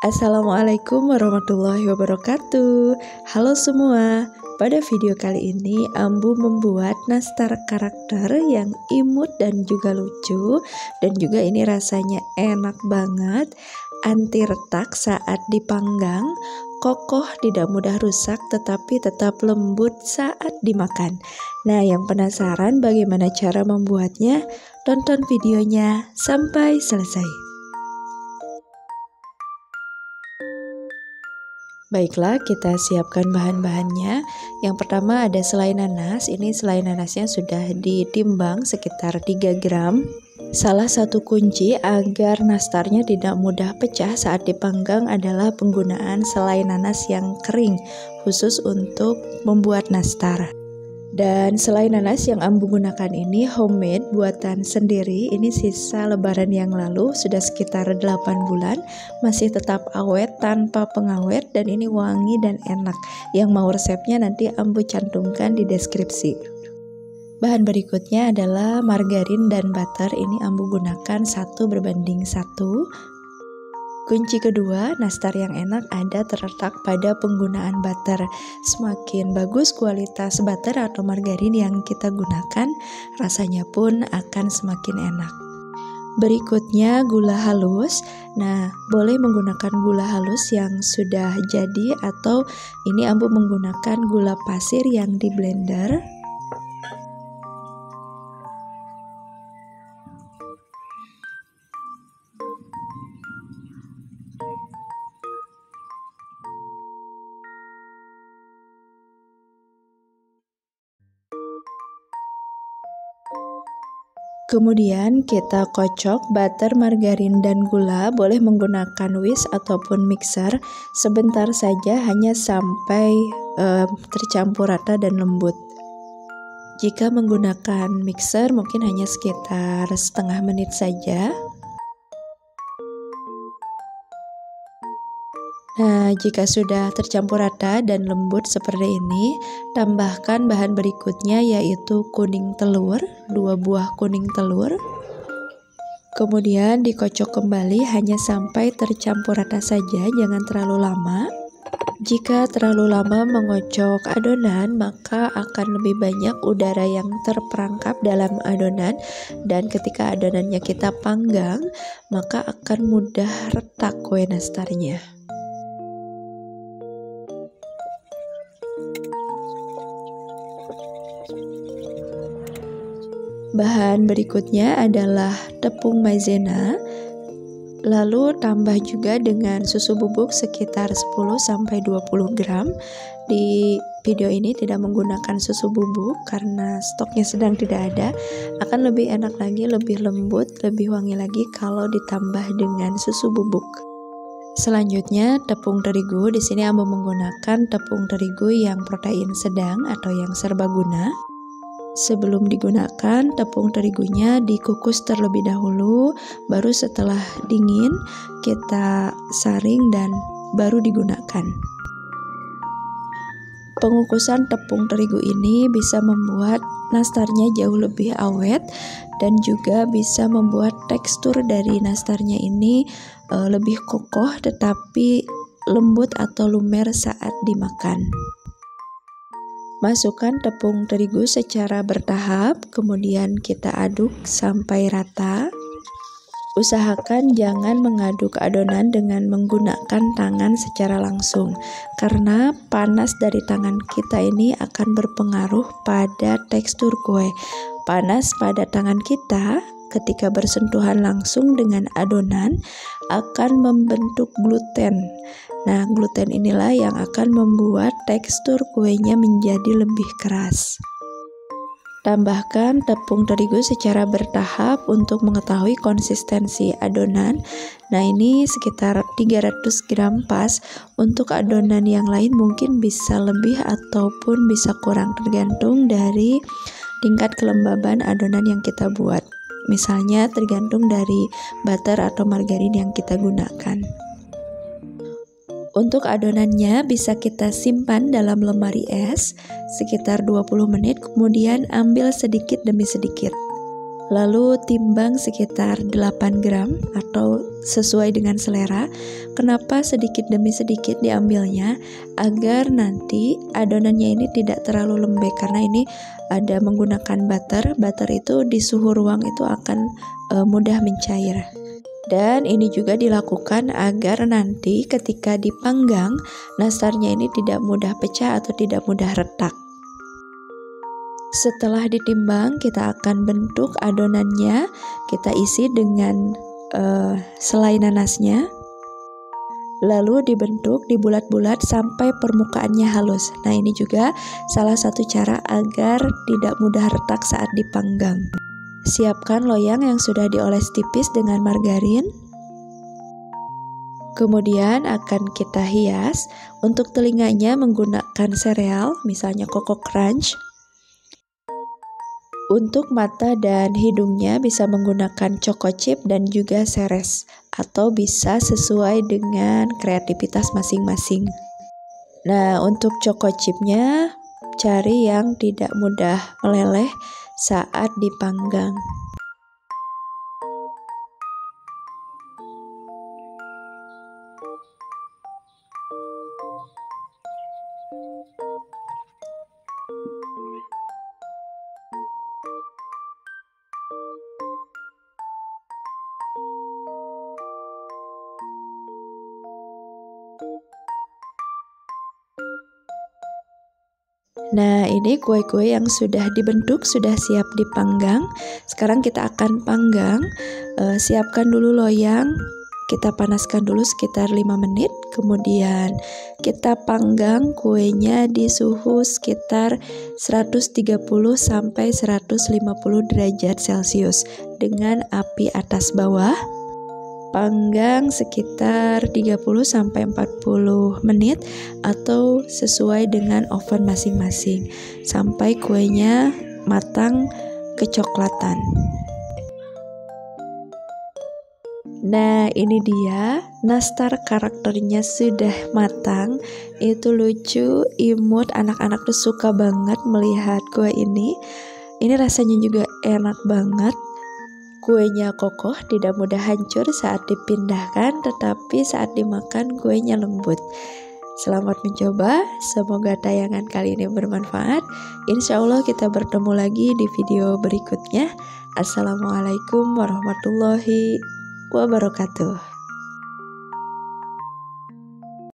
Assalamualaikum warahmatullahi wabarakatuh. Halo semua. Pada video kali ini Ambu membuat nastar karakter yang imut dan juga lucu, dan juga ini rasanya enak banget, anti retak saat dipanggang, kokoh, tidak mudah rusak, tetapi tetap lembut saat dimakan. Nah, yang penasaran bagaimana cara membuatnya? Tonton videonya sampai selesai. Baiklah, kita siapkan bahan-bahannya. Yang pertama ada selai nanas. Ini selai nanasnya sudah ditimbang sekitar 3 gram. Salah satu kunci agar nastarnya tidak mudah pecah saat dipanggang adalah penggunaan selai nanas yang kering, khusus untuk membuat nastar. Dan selai nanas yang Ambu gunakan ini homemade, buatan sendiri. Ini sisa lebaran yang lalu, sudah sekitar 8 bulan, masih tetap awet tanpa pengawet, dan ini wangi dan enak. Yang mau resepnya nanti Ambu cantumkan di deskripsi. Bahan berikutnya adalah margarin dan butter. Ini Ambu gunakan 1:1. Kunci kedua, nastar yang enak ada terletak pada penggunaan butter. Semakin bagus kualitas butter atau margarin yang kita gunakan, rasanya pun akan semakin enak. Berikutnya gula halus. Nah, boleh menggunakan gula halus yang sudah jadi, atau ini Ambu menggunakan gula pasir yang di blender. Kemudian kita kocok butter, margarin, dan gula. Boleh menggunakan whisk ataupun mixer. Sebentar saja, hanya sampai tercampur rata dan lembut. Jika menggunakan mixer mungkin hanya sekitar setengah menit saja. Nah, jika sudah tercampur rata dan lembut seperti ini, tambahkan bahan berikutnya yaitu kuning telur, 2 buah kuning telur. Kemudian dikocok kembali hanya sampai tercampur rata saja, jangan terlalu lama. Jika terlalu lama mengocok adonan, maka akan lebih banyak udara yang terperangkap dalam adonan, dan ketika adonannya kita panggang, maka akan mudah retak kue nastarnya. Bahan berikutnya adalah tepung maizena, lalu tambah juga dengan susu bubuk sekitar 10-20 gram. Di video ini tidak menggunakan susu bubuk karena stoknya sedang tidak ada. Akan lebih enak lagi, lebih lembut, lebih wangi lagi kalau ditambah dengan susu bubuk. Selanjutnya tepung terigu. Di sini Ambu menggunakan tepung terigu yang protein sedang atau yang serbaguna. Sebelum digunakan, tepung terigunya dikukus terlebih dahulu, baru setelah dingin kita saring dan baru digunakan. Pengukusan tepung terigu ini bisa membuat nastarnya jauh lebih awet, dan juga bisa membuat tekstur dari nastarnya ini lebih kokoh tetapi lembut atau lumer saat dimakan. Masukkan tepung terigu secara bertahap, kemudian kita aduk sampai rata. Usahakan jangan mengaduk adonan dengan menggunakan tangan secara langsung, karena panas dari tangan kita ini akan berpengaruh pada tekstur kue. Panas pada tangan kita ketika bersentuhan langsung dengan adonan akan membentuk gluten. Nah, gluten inilah yang akan membuat tekstur kuenya menjadi lebih keras. Tambahkan tepung terigu secara bertahap untuk mengetahui konsistensi adonan. Nah, ini sekitar 300 gram pas. Untuk adonan yang lain mungkin bisa lebih ataupun bisa kurang, tergantung dari tingkat kelembaban adonan yang kita buat. Misalnya tergantung dari butter atau margarin yang kita gunakan. Untuk adonannya bisa kita simpan dalam lemari es sekitar 20 menit, kemudian ambil sedikit demi sedikit. Lalu timbang sekitar 8 gram atau sesuai dengan selera. Kenapa sedikit demi sedikit diambilnya? Agar nanti adonannya ini tidak terlalu lembek, karena ini ada menggunakan butter. Butter itu di suhu ruang itu akan mudah mencair. Dan ini juga dilakukan agar nanti ketika dipanggang, nastarnya ini tidak mudah pecah atau tidak mudah retak. Setelah ditimbang, kita akan bentuk adonannya. Kita isi dengan selai nanasnya. Lalu dibentuk, dibulat-bulat sampai permukaannya halus. Nah, ini juga salah satu cara agar tidak mudah retak saat dipanggang. Siapkan loyang yang sudah dioles tipis dengan margarin. Kemudian akan kita hias. Untuk telinganya menggunakan sereal, misalnya Coco Crunch. Untuk mata dan hidungnya bisa menggunakan choco chip dan juga Ceres, atau bisa sesuai dengan kreativitas masing-masing. Nah, untuk choco chipnya cari yang tidak mudah meleleh saat dipanggang. Nah, ini kue-kue yang sudah dibentuk, sudah siap dipanggang. Sekarang kita akan panggang. Siapkan dulu loyang. Kita panaskan dulu sekitar 5 menit. Kemudian kita panggang kuenya di suhu sekitar 130 sampai 150 derajat Celcius dengan api atas bawah. Panggang sekitar 30 sampai 40 menit atau sesuai dengan oven masing-masing sampai kuenya matang kecoklatan. Nah, ini dia nastar karakternya sudah matang. Itu lucu, imut, anak-anak tuh suka banget melihat kue ini. Ini rasanya juga enak banget. Kuenya kokoh, tidak mudah hancur saat dipindahkan, tetapi saat dimakan kuenya lembut. Selamat mencoba, semoga tayangan kali ini bermanfaat. Insya Allah kita bertemu lagi di video berikutnya. Assalamualaikum warahmatullahi wabarakatuh.